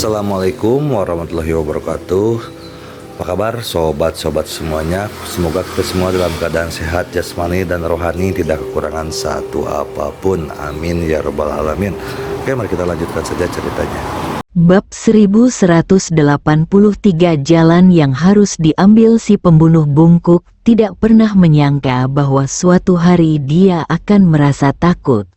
Assalamualaikum warahmatullahi wabarakatuh. Apa kabar sobat-sobat semuanya? Semoga kita semua dalam keadaan sehat jasmani dan rohani, tidak kekurangan satu apapun. Amin ya rabbal alamin. Oke, mari kita lanjutkan saja ceritanya. Bab 1183. Jalan yang harus diambil. Si pembunuh bungkuk tidak pernah menyangka bahwa suatu hari dia akan merasa takut.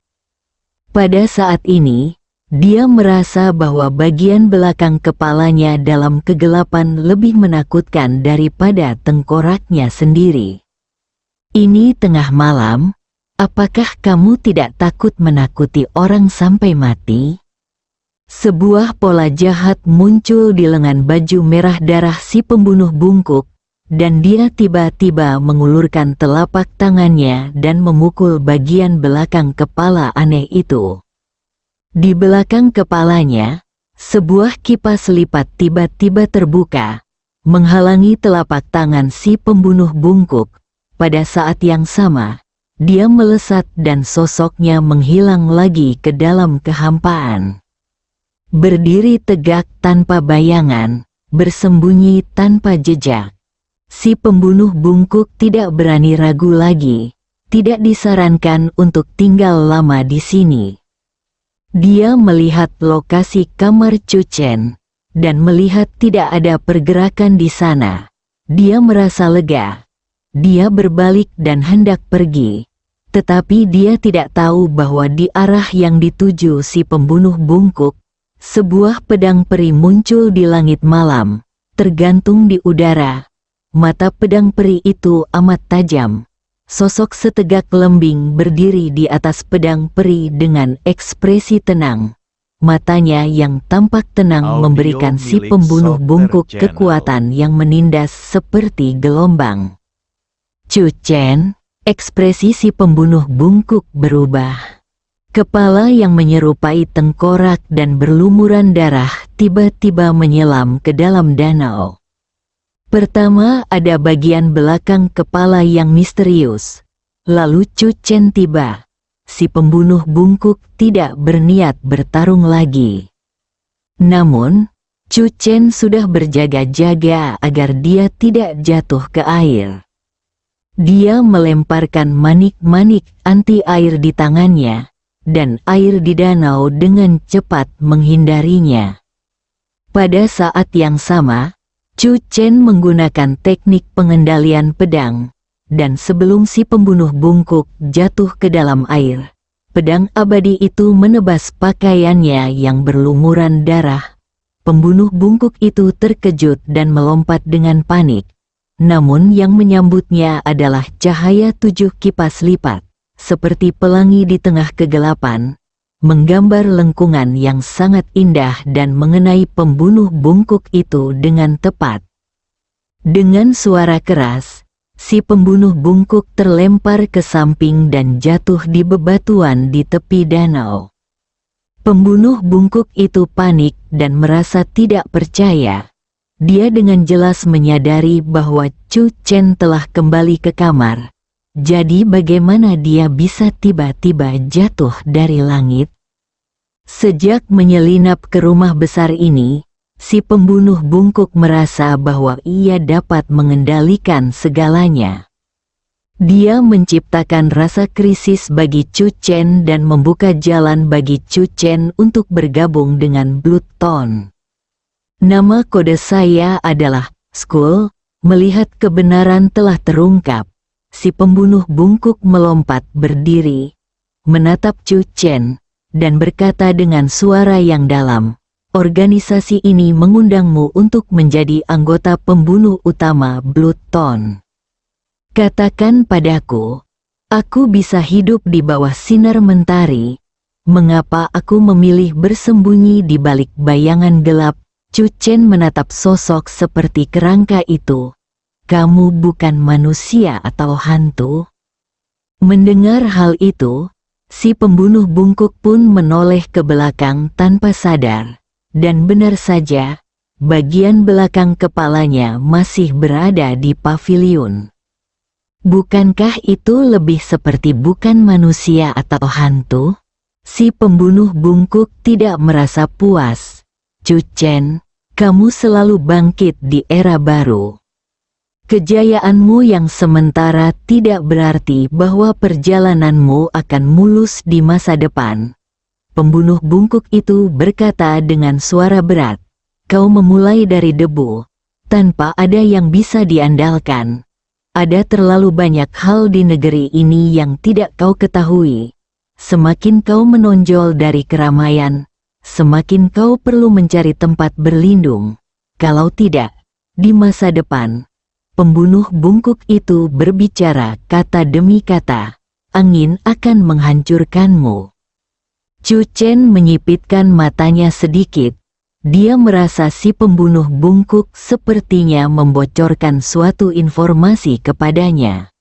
Pada saat ini, dia merasa bahwa bagian belakang kepalanya dalam kegelapan lebih menakutkan daripada tengkoraknya sendiri. Ini tengah malam, apakah kamu tidak takut menakuti orang sampai mati? Sebuah pola jahat muncul di lengan baju merah darah si pembunuh bungkuk, dan dia tiba-tiba mengulurkan telapak tangannya dan memukul bagian belakang kepala aneh itu. Di belakang kepalanya, sebuah kipas lipat tiba-tiba terbuka, menghalangi telapak tangan si pembunuh bungkuk. Pada saat yang sama, dia melesat dan sosoknya menghilang lagi ke dalam kehampaan. Berdiri tegak tanpa bayangan, bersembunyi tanpa jejak. Si pembunuh bungkuk tidak berani ragu lagi, tidak disarankan untuk tinggal lama di sini. Dia melihat lokasi kamar Chu Chen, dan melihat tidak ada pergerakan di sana. Dia merasa lega. Dia berbalik dan hendak pergi. Tetapi dia tidak tahu bahwa di arah yang dituju si pembunuh bungkuk, sebuah pedang peri muncul di langit malam, tergantung di udara. Mata pedang peri itu amat tajam. Sosok setegak lembing berdiri di atas pedang peri dengan ekspresi tenang. Matanya yang tampak tenang memberikan si pembunuh bungkuk kekuatan yang menindas seperti gelombang. Chu Chen, ekspresi si pembunuh bungkuk berubah. Kepala yang menyerupai tengkorak dan berlumuran darah tiba-tiba menyelam ke dalam danau. Pertama ada bagian belakang kepala yang misterius. Lalu Chu Chen tiba. Si pembunuh bungkuk tidak berniat bertarung lagi. Namun, Chu Chen sudah berjaga-jaga agar dia tidak jatuh ke air. Dia melemparkan manik-manik anti air di tangannya, dan air di danau dengan cepat menghindarinya. Pada saat yang sama, Chu Chen menggunakan teknik pengendalian pedang, dan sebelum si pembunuh bungkuk jatuh ke dalam air, pedang abadi itu menebas pakaiannya yang berlumuran darah. Pembunuh bungkuk itu terkejut dan melompat dengan panik, namun yang menyambutnya adalah cahaya 7 kipas lipat, seperti pelangi di tengah kegelapan, menggambar lengkungan yang sangat indah dan mengenai pembunuh bungkuk itu dengan tepat. Dengan suara keras, si pembunuh bungkuk terlempar ke samping dan jatuh di bebatuan di tepi danau. Pembunuh bungkuk itu panik dan merasa tidak percaya. Dia dengan jelas menyadari bahwa Chu Chen telah kembali ke kamar. Jadi bagaimana dia bisa tiba-tiba jatuh dari langit? Sejak menyelinap ke rumah besar ini, si pembunuh bungkuk merasa bahwa ia dapat mengendalikan segalanya. Dia menciptakan rasa krisis bagi Chu Chen dan membuka jalan bagi Chu Chen untuk bergabung dengan Blood Tone. Nama kode saya adalah Skull. Melihat kebenaran telah terungkap, si pembunuh bungkuk melompat berdiri, menatap Chu Chen, dan berkata dengan suara yang dalam, organisasi ini mengundangmu untuk menjadi anggota pembunuh utama Blood Tone. Katakan padaku, aku bisa hidup di bawah sinar mentari. Mengapa aku memilih bersembunyi di balik bayangan gelap? Chu Chen menatap sosok seperti kerangka itu. Kamu bukan manusia atau hantu? Mendengar hal itu, si pembunuh bungkuk pun menoleh ke belakang tanpa sadar, dan benar saja, bagian belakang kepalanya masih berada di paviliun. Bukankah itu lebih seperti bukan manusia atau hantu? Si pembunuh bungkuk tidak merasa puas. Chu Chen, kamu selalu bangkit di era baru. Kejayaanmu yang sementara tidak berarti bahwa perjalananmu akan mulus di masa depan. Pembunuh bungkuk itu berkata dengan suara berat, kau memulai dari debu, tanpa ada yang bisa diandalkan. Ada terlalu banyak hal di negeri ini yang tidak kau ketahui. Semakin kau menonjol dari keramaian, semakin kau perlu mencari tempat berlindung. Kalau tidak, di masa depan, pembunuh bungkuk itu berbicara kata demi kata, angin akan menghancurkanmu. Chu Chen menyipitkan matanya sedikit. Dia merasa si pembunuh bungkuk sepertinya membocorkan suatu informasi kepadanya.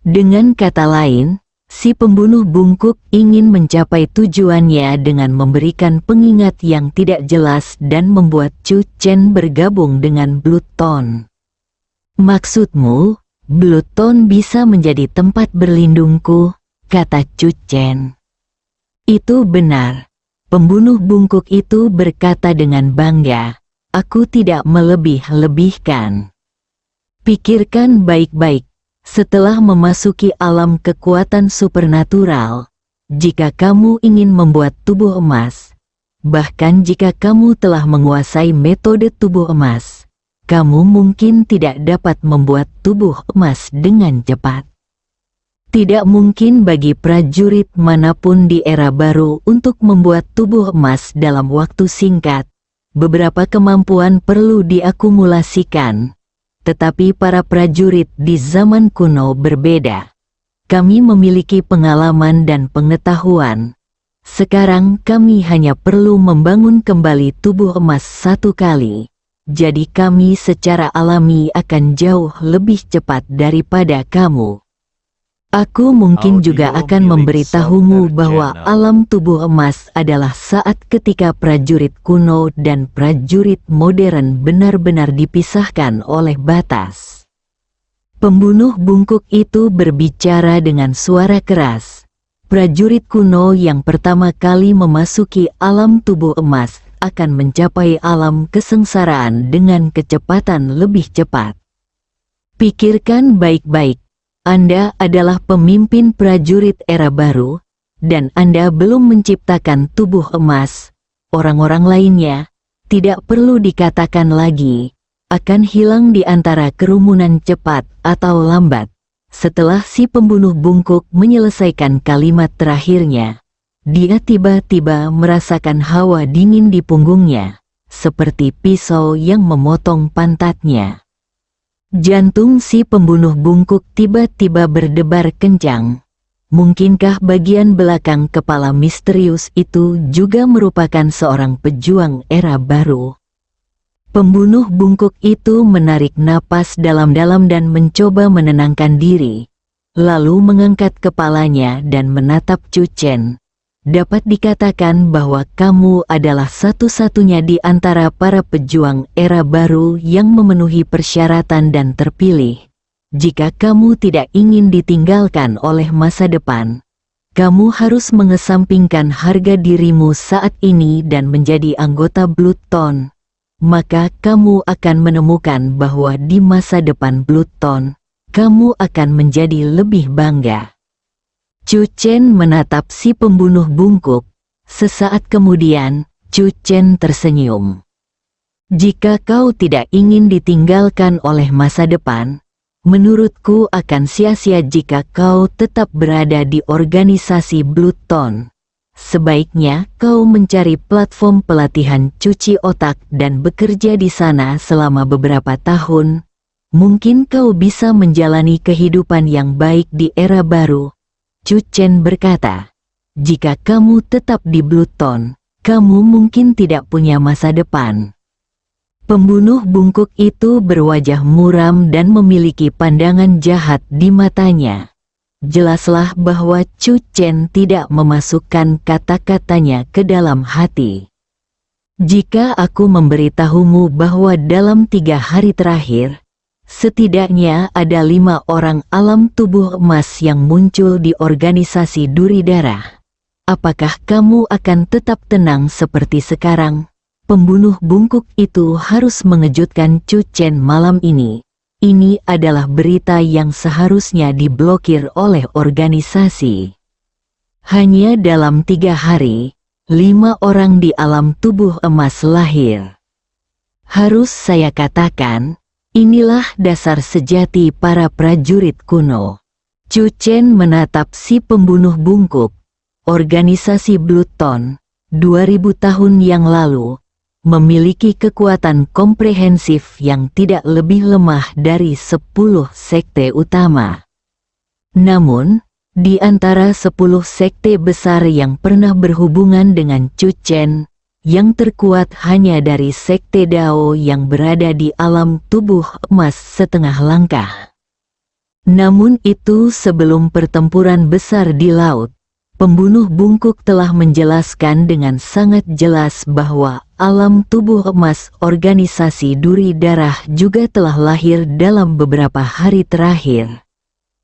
Dengan kata lain, si pembunuh bungkuk ingin mencapai tujuannya dengan memberikan pengingat yang tidak jelas dan membuat Chu Chen bergabung dengan Blood Tone. Maksudmu, Blood Tone bisa menjadi tempat berlindungku, kata Chu Chen. Itu benar. Pembunuh bungkuk itu berkata dengan bangga, aku tidak melebih-lebihkan. Pikirkan baik-baik, setelah memasuki alam kekuatan supernatural, jika kamu ingin membuat tubuh emas, bahkan jika kamu telah menguasai metode tubuh emas, kamu mungkin tidak dapat membuat tubuh emas dengan cepat. Tidak mungkin bagi prajurit manapun di era baru untuk membuat tubuh emas dalam waktu singkat. Beberapa kemampuan perlu diakumulasikan. Tetapi para prajurit di zaman kuno berbeda. Kami memiliki pengalaman dan pengetahuan. Sekarang kami hanya perlu membangun kembali tubuh emas satu kali. Jadi kami secara alami akan jauh lebih cepat daripada kamu. Aku mungkin juga akan memberitahumu bahwa alam tubuh emas adalah saat ketika prajurit kuno dan prajurit modern benar-benar dipisahkan oleh batas. Pembunuh bungkuk itu berbicara dengan suara keras. Prajurit kuno yang pertama kali memasuki alam tubuh emas akan mencapai alam kesengsaraan dengan kecepatan lebih cepat. Pikirkan baik-baik. Anda adalah pemimpin prajurit era baru, dan Anda belum menciptakan tubuh emas. Orang-orang lainnya, tidak perlu dikatakan lagi, akan hilang di antara kerumunan cepat atau lambat. Setelah si pembunuh bungkuk menyelesaikan kalimat terakhirnya, dia tiba-tiba merasakan hawa dingin di punggungnya, seperti pisau yang memotong pantatnya. Jantung si pembunuh bungkuk tiba-tiba berdebar kencang. Mungkinkah bagian belakang kepala misterius itu juga merupakan seorang pejuang era baru? Pembunuh bungkuk itu menarik napas dalam-dalam dan mencoba menenangkan diri, lalu mengangkat kepalanya dan menatap Chu Chen. Dapat dikatakan bahwa kamu adalah satu-satunya di antara para pejuang era baru yang memenuhi persyaratan dan terpilih. Jika kamu tidak ingin ditinggalkan oleh masa depan, kamu harus mengesampingkan harga dirimu saat ini dan menjadi anggota Blood Tone. Maka kamu akan menemukan bahwa di masa depan Blood Tone, kamu akan menjadi lebih bangga. Chu Chen menatap si pembunuh bungkuk. Sesaat kemudian, Chu Chen tersenyum. Jika kau tidak ingin ditinggalkan oleh masa depan, menurutku akan sia-sia jika kau tetap berada di organisasi Blood Tone. Sebaiknya kau mencari platform pelatihan cuci otak dan bekerja di sana selama beberapa tahun. Mungkin kau bisa menjalani kehidupan yang baik di era baru. Chu Chen berkata, jika kamu tetap di Blood Tone, kamu mungkin tidak punya masa depan. Pembunuh bungkuk itu berwajah muram dan memiliki pandangan jahat di matanya. Jelaslah bahwa Chu Chen tidak memasukkan kata-katanya ke dalam hati. Jika aku memberitahumu bahwa dalam 3 hari terakhir, setidaknya ada 5 orang alam tubuh emas yang muncul di organisasi Duri Darah. Apakah kamu akan tetap tenang seperti sekarang? pembunuh bungkuk itu harus mengejutkan Chu Chen malam ini. Ini adalah berita yang seharusnya diblokir oleh organisasi. Hanya dalam 3 hari, 5 orang di alam tubuh emas lahir. Harus saya katakan, inilah dasar sejati para prajurit kuno. Chu Chen menatap si pembunuh bungkuk. Organisasi Bluton, 2000 tahun yang lalu, memiliki kekuatan komprehensif yang tidak lebih lemah dari 10 sekte utama. Namun, di antara 10 sekte besar yang pernah berhubungan dengan Chu Chen, yang terkuat hanya dari sekte Dao yang berada di alam tubuh emas setengah langkah. Namun itu sebelum pertempuran besar di laut, pembunuh bungkuk telah menjelaskan dengan sangat jelas bahwa alam tubuh emas organisasi Duri Darah juga telah lahir dalam beberapa hari terakhir.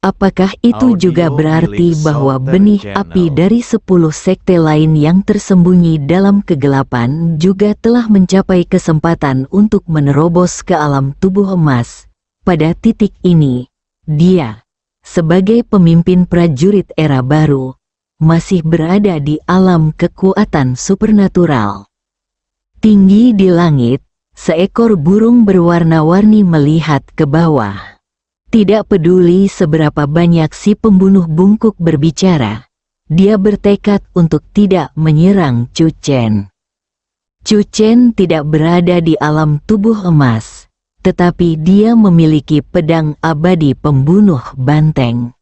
Apakah itu juga berarti bahwa benih api dari 10 sekte lain yang tersembunyi dalam kegelapan juga telah mencapai kesempatan untuk menerobos ke alam tubuh emas? Pada titik ini, dia, sebagai pemimpin prajurit era baru, masih berada di alam kekuatan supernatural. Tinggi di langit, seekor burung berwarna-warni melihat ke bawah. Tidak peduli seberapa banyak si pembunuh bungkuk berbicara, dia bertekad untuk tidak menyerang Chu Chen. Chu Chen tidak berada di alam tubuh emas, tetapi dia memiliki pedang abadi pembunuh banteng.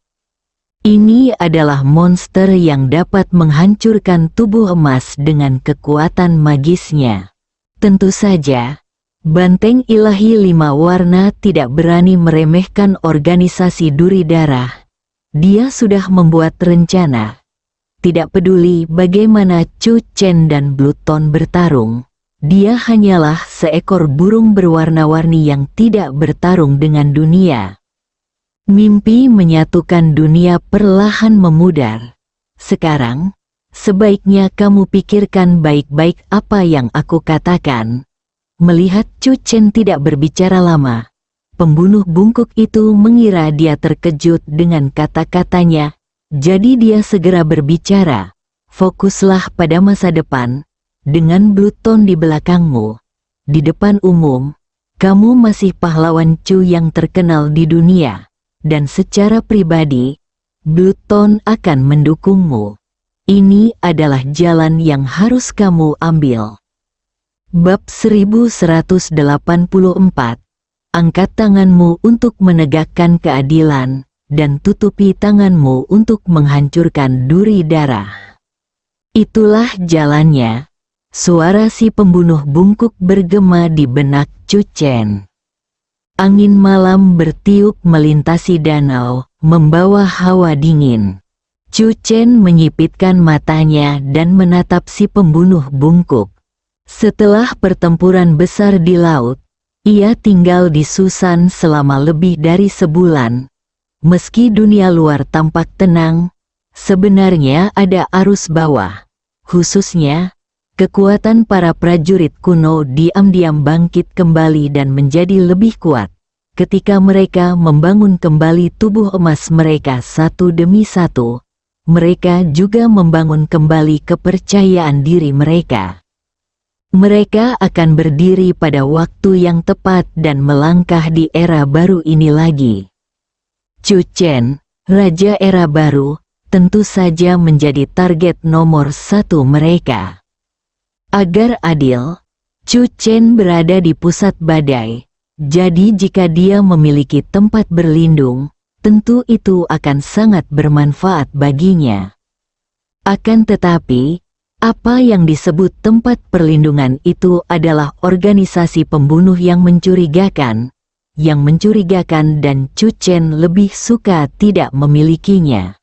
Ini adalah monster yang dapat menghancurkan tubuh emas dengan kekuatan magisnya. Tentu saja, Banteng Ilahi 5 Warna tidak berani meremehkan organisasi Duri Darah. Dia sudah membuat rencana. Tidak peduli bagaimana Chu Chen dan Bluton bertarung, dia hanyalah seekor burung berwarna-warni yang tidak bertarung dengan dunia. Mimpi menyatukan dunia perlahan memudar. Sekarang, sebaiknya kamu pikirkan baik-baik apa yang aku katakan. Melihat Chu Chen tidak berbicara lama, pembunuh bungkuk itu mengira dia terkejut dengan kata-katanya, jadi dia segera berbicara, fokuslah pada masa depan, dengan Bluton di belakangmu. Di depan umum, kamu masih pahlawan Chu yang terkenal di dunia, dan secara pribadi, Bluton akan mendukungmu. Ini adalah jalan yang harus kamu ambil. Bab 1184. Angkat tanganmu untuk menegakkan keadilan, dan tutupi tanganmu untuk menghancurkan Duri Darah. Itulah jalannya. Suara si pembunuh bungkuk bergema di benak Chu Chen. Angin malam bertiup melintasi danau, membawa hawa dingin. Chu Chen menyipitkan matanya dan menatap si pembunuh bungkuk. Setelah pertempuran besar di laut, ia tinggal di Susan selama lebih dari sebulan. Meski dunia luar tampak tenang, sebenarnya ada arus bawah. Khususnya, kekuatan para prajurit kuno diam-diam bangkit kembali dan menjadi lebih kuat. Ketika mereka membangun kembali tubuh emas mereka satu demi satu, mereka juga membangun kembali kepercayaan diri mereka. Mereka akan berdiri pada waktu yang tepat dan melangkah di era baru ini lagi. Chu Chen, Raja Era Baru, tentu saja menjadi target nomor 1 mereka. Agar adil, Chu Chen berada di pusat badai, jadi jika dia memiliki tempat berlindung, tentu itu akan sangat bermanfaat baginya. Akan tetapi, apa yang disebut tempat perlindungan itu adalah organisasi pembunuh yang mencurigakan dan Chu Chen lebih suka tidak memilikinya.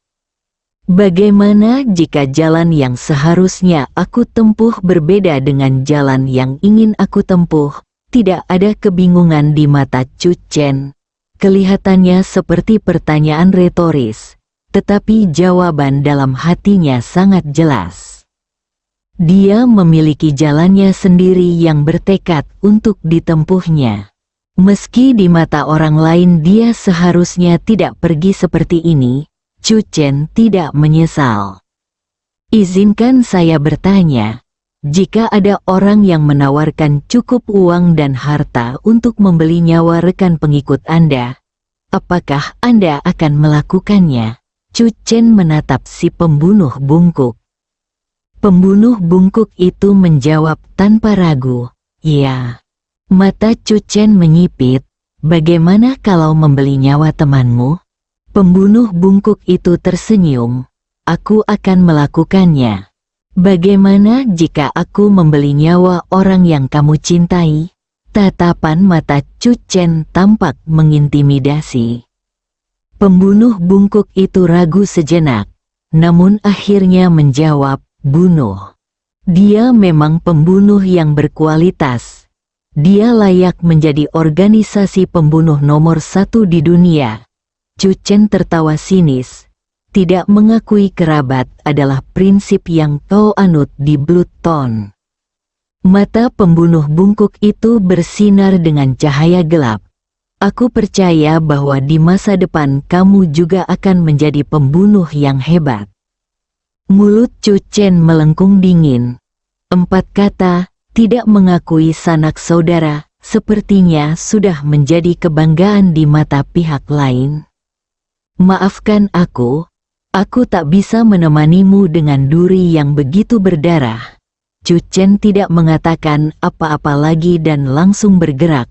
Bagaimana jika jalan yang seharusnya aku tempuh berbeda dengan jalan yang ingin aku tempuh? Tidak ada kebingungan di mata Chu Chen. Kelihatannya seperti pertanyaan retoris, tetapi jawaban dalam hatinya sangat jelas. Dia memiliki jalannya sendiri yang bertekad untuk ditempuhnya. Meski di mata orang lain dia seharusnya tidak pergi seperti ini, Chu Chen tidak menyesal. Izinkan saya bertanya, jika ada orang yang menawarkan cukup uang dan harta untuk membeli nyawa rekan pengikut Anda, apakah Anda akan melakukannya? Chu Chen menatap si pembunuh bungkuk. Pembunuh bungkuk itu menjawab tanpa ragu, "Ya." Mata Chu Chen menyipit, "Bagaimana kalau membeli nyawa temanmu?" Pembunuh bungkuk itu tersenyum, "Aku akan melakukannya." "Bagaimana jika aku membeli nyawa orang yang kamu cintai?" Tatapan mata Chu Chen tampak mengintimidasi. Pembunuh bungkuk itu ragu sejenak, namun akhirnya menjawab, "Bunuh." Dia memang pembunuh yang berkualitas. Dia layak menjadi organisasi pembunuh nomor 1 di dunia. Chu Chen tertawa sinis. Tidak mengakui kerabat adalah prinsip yang kau anut di Bloodstone. Mata pembunuh bungkuk itu bersinar dengan cahaya gelap. "Aku percaya bahwa di masa depan kamu juga akan menjadi pembunuh yang hebat." Mulut Chu Chen melengkung dingin. 4 kata, tidak mengakui sanak saudara, sepertinya sudah menjadi kebanggaan di mata pihak lain. "Maafkan aku tak bisa menemanimu dengan duri yang begitu berdarah." Chu Chen tidak mengatakan apa-apa lagi dan langsung bergerak.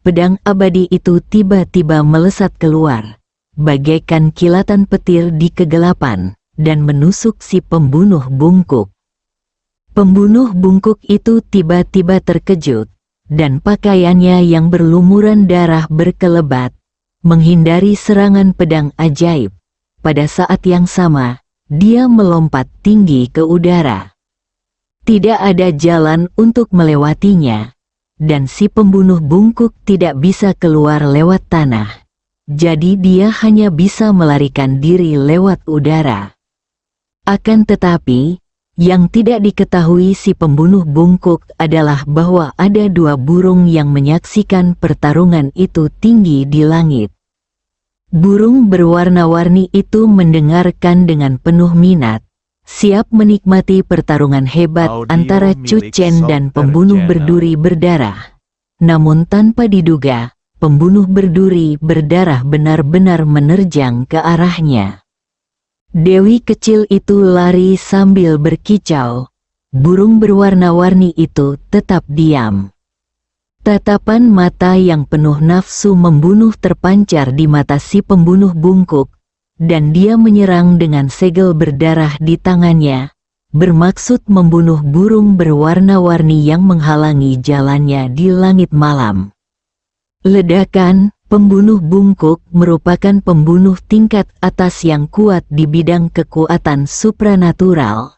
Pedang abadi itu tiba-tiba melesat keluar, bagaikan kilatan petir di kegelapan, dan menusuk si pembunuh bungkuk. Pembunuh bungkuk itu tiba-tiba terkejut, dan pakaiannya yang berlumuran darah berkelebat, menghindari serangan pedang ajaib. Pada saat yang sama, dia melompat tinggi ke udara. Tidak ada jalan untuk melewatinya, dan si pembunuh bungkuk tidak bisa keluar lewat tanah. Jadi dia hanya bisa melarikan diri lewat udara. Akan tetapi, yang tidak diketahui si pembunuh bungkuk adalah bahwa ada 2 burung yang menyaksikan pertarungan itu tinggi di langit. Burung berwarna-warni itu mendengarkan dengan penuh minat, siap menikmati pertarungan hebat antara Chu Chen dan pembunuh berduri berdarah. Namun tanpa diduga, pembunuh berduri berdarah benar-benar menerjang ke arahnya. Dewi kecil itu lari sambil berkicau. Burung berwarna-warni itu tetap diam. Tatapan mata yang penuh nafsu membunuh terpancar di mata si pembunuh bungkuk, dan dia menyerang dengan segel berdarah di tangannya, bermaksud membunuh burung berwarna-warni yang menghalangi jalannya di langit malam. Ledakan. Pembunuh bungkuk merupakan pembunuh tingkat atas yang kuat di bidang kekuatan supranatural.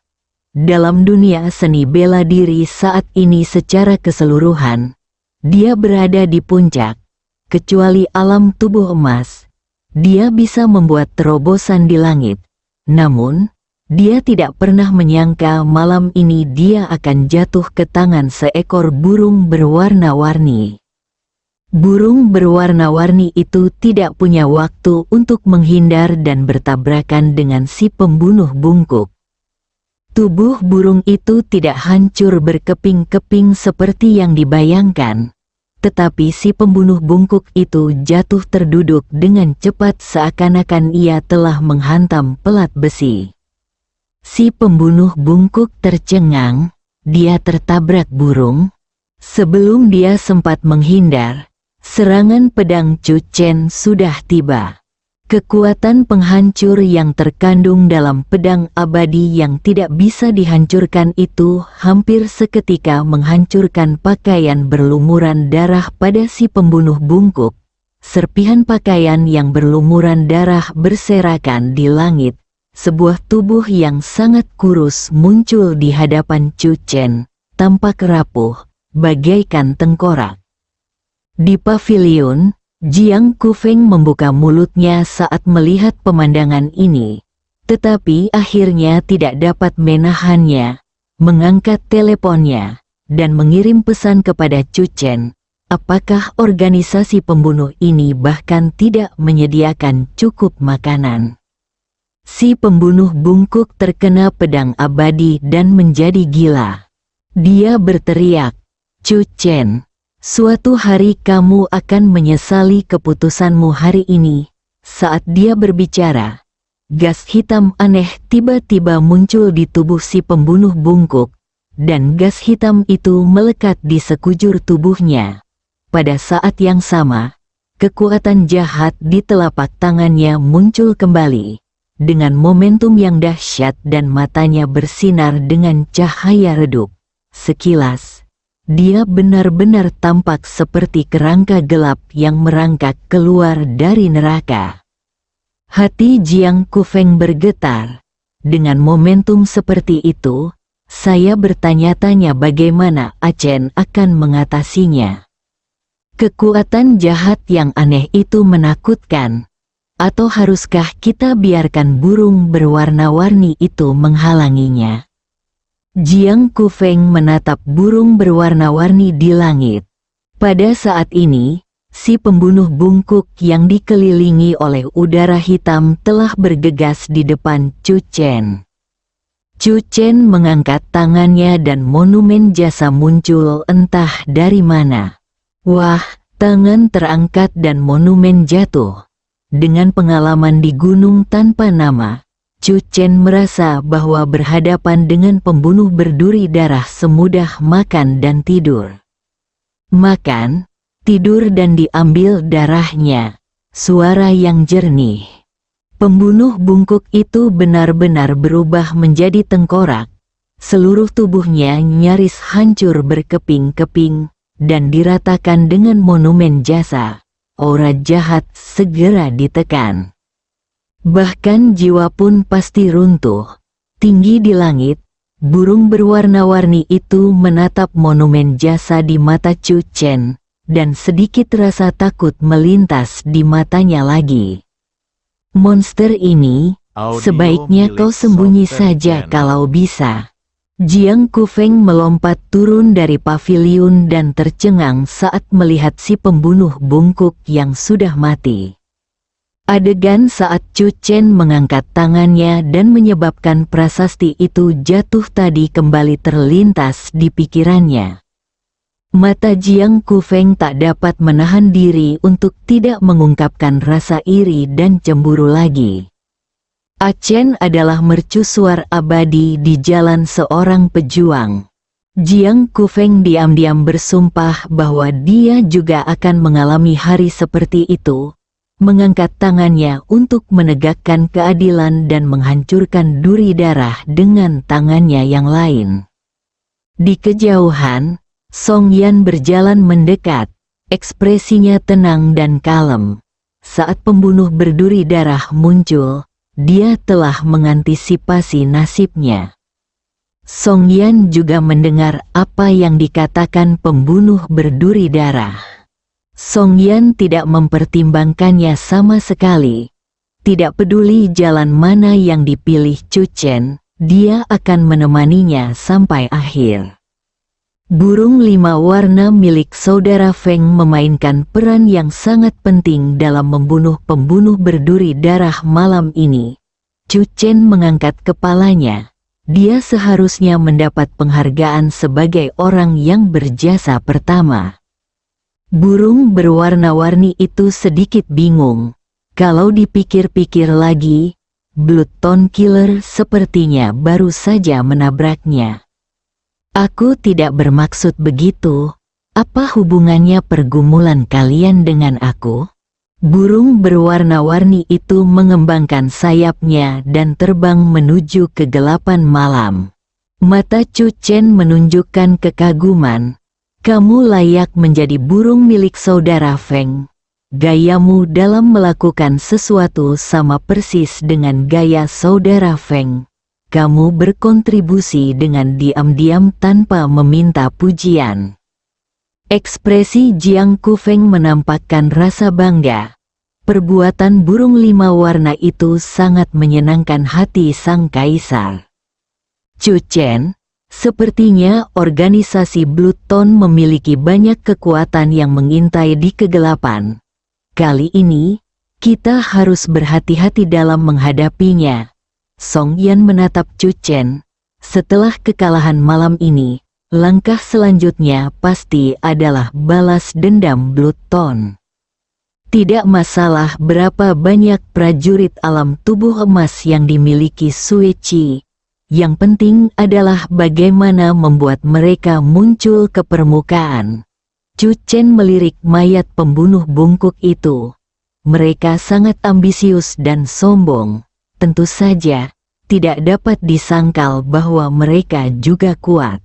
Dalam dunia seni bela diri saat ini secara keseluruhan, dia berada di puncak. Kecuali alam tubuh emas, dia bisa membuat terobosan di langit. Namun, dia tidak pernah menyangka malam ini dia akan jatuh ke tangan seekor burung berwarna-warni. Burung berwarna-warni itu tidak punya waktu untuk menghindar dan bertabrakan dengan si pembunuh bungkuk. Tubuh burung itu tidak hancur berkeping-keping seperti yang dibayangkan, tetapi si pembunuh bungkuk itu jatuh terduduk dengan cepat seakan-akan ia telah menghantam pelat besi. Si pembunuh bungkuk tercengang, dia tertabrak burung. Sebelum dia sempat menghindar, serangan pedang Chu Chen sudah tiba. Kekuatan penghancur yang terkandung dalam pedang abadi yang tidak bisa dihancurkan itu hampir seketika menghancurkan pakaian berlumuran darah pada si pembunuh bungkuk. Serpihan pakaian yang berlumuran darah berserakan di langit. Sebuah tubuh yang sangat kurus muncul di hadapan Chu Chen, tampak rapuh, bagaikan tengkorak. Di pavilion, Jiang Kufeng membuka mulutnya saat melihat pemandangan ini, tetapi akhirnya tidak dapat menahannya. mengangkat teleponnya, dan mengirim pesan kepada Chu Chen. Apakah organisasi pembunuh ini bahkan tidak menyediakan cukup makanan? Si pembunuh bungkuk terkena pedang abadi dan menjadi gila. Dia berteriak, "Chu Chen, suatu hari kamu akan menyesali keputusanmu hari ini." Saat dia berbicara, gas hitam aneh tiba-tiba muncul di tubuh si pembunuh bungkuk, dan gas hitam itu melekat di sekujur tubuhnya. Pada saat yang sama, kekuatan jahat di telapak tangannya muncul kembali, dengan momentum yang dahsyat dan matanya bersinar dengan cahaya redup. Sekilas, dia benar-benar tampak seperti kerangka gelap yang merangkak keluar dari neraka. Hati Jiang Kufeng bergetar. Dengan momentum seperti itu, saya bertanya-tanya bagaimana Achen akan mengatasinya. Kekuatan jahat yang aneh itu menakutkan. Atau haruskah kita biarkan burung berwarna-warni itu menghalanginya? Jiang Kufeng menatap burung berwarna-warni di langit. Pada saat ini, si pembunuh bungkuk yang dikelilingi oleh udara hitam telah bergegas di depan Chu Chen. Chu Chen mengangkat tangannya dan monumen jasa muncul entah dari mana. Wah, tangan terangkat dan monumen jatuh. Dengan pengalaman di gunung tanpa nama, Chu Chen merasa bahwa berhadapan dengan pembunuh berduri darah semudah makan dan tidur. Makan, tidur dan diambil darahnya. Suara yang jernih. Pembunuh bungkuk itu benar-benar berubah menjadi tengkorak. Seluruh tubuhnya nyaris hancur berkeping-keping dan diratakan dengan monumen jasa. Aura jahat segera ditekan. Bahkan jiwa pun pasti runtuh. Tinggi di langit, burung berwarna-warni itu menatap monumen jasa di mata Chu Chen, dan sedikit rasa takut melintas di matanya lagi. Monster ini, sebaiknya kau sembunyi saja kalau bisa. Jiang Kufeng melompat turun dari paviliun dan tercengang saat melihat si pembunuh bungkuk yang sudah mati. Adegan saat Chu Chen mengangkat tangannya dan menyebabkan prasasti itu jatuh tadi kembali terlintas di pikirannya. Mata Jiang Kufeng tak dapat menahan diri untuk tidak mengungkapkan rasa iri dan cemburu lagi. Achen adalah mercusuar abadi di jalan seorang pejuang. Jiang Kufeng diam-diam bersumpah bahwa dia juga akan mengalami hari seperti itu, mengangkat tangannya untuk menegakkan keadilan dan menghancurkan duri darah dengan tangannya yang lain. Di kejauhan, Song Yan berjalan mendekat, ekspresinya tenang dan kalem. Saat pembunuh berduri darah muncul, dia telah mengantisipasi nasibnya. Song Yan juga mendengar apa yang dikatakan pembunuh berduri darah. Song Yan tidak mempertimbangkannya sama sekali. Tidak peduli jalan mana yang dipilih Chu Chen, dia akan menemaninya sampai akhir. Burung 5 warna milik saudara Feng memainkan peran yang sangat penting dalam membunuh pembunuh berduri darah malam ini. Chu Chen mengangkat kepalanya. Dia seharusnya mendapat penghargaan sebagai orang yang berjasa pertama. Burung berwarna-warni itu sedikit bingung. Kalau dipikir-pikir lagi, Blood Tone Killer sepertinya baru saja menabraknya. Aku tidak bermaksud begitu. Apa hubungannya pergumulan kalian dengan aku? Burung berwarna-warni itu mengembangkan sayapnya dan terbang menuju kegelapan malam. Mata Chu Chen menunjukkan kekaguman. Kamu layak menjadi burung milik saudara Feng. Gayamu dalam melakukan sesuatu sama persis dengan gaya saudara Feng. Kamu berkontribusi dengan diam-diam tanpa meminta pujian. Ekspresi Jiang Kufeng menampakkan rasa bangga. Perbuatan burung 5 warna itu sangat menyenangkan hati sang kaisar. Chu Chen, Sepertinya organisasi Bluton memiliki banyak kekuatan yang mengintai di kegelapan. Kali ini, kita harus berhati-hati dalam menghadapinya. Song Yan menatap Chu Chen. Setelah kekalahan malam ini, langkah selanjutnya pasti adalah balas dendam Bluton. Tidak masalah berapa banyak prajurit alam tubuh emas yang dimiliki Sui Chi. Yang penting adalah bagaimana membuat mereka muncul ke permukaan. Chu Chen melirik mayat pembunuh bungkuk itu. Mereka sangat ambisius dan sombong. Tentu saja, tidak dapat disangkal bahwa mereka juga kuat.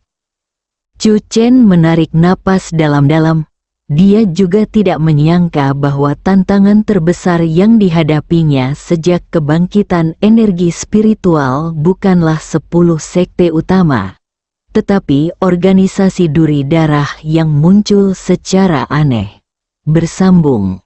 Chu Chen menarik napas dalam-dalam. Dia juga tidak menyangka bahwa tantangan terbesar yang dihadapinya sejak kebangkitan energi spiritual bukanlah 10 sekte utama, tetapi organisasi duri darah yang muncul secara aneh. Bersambung.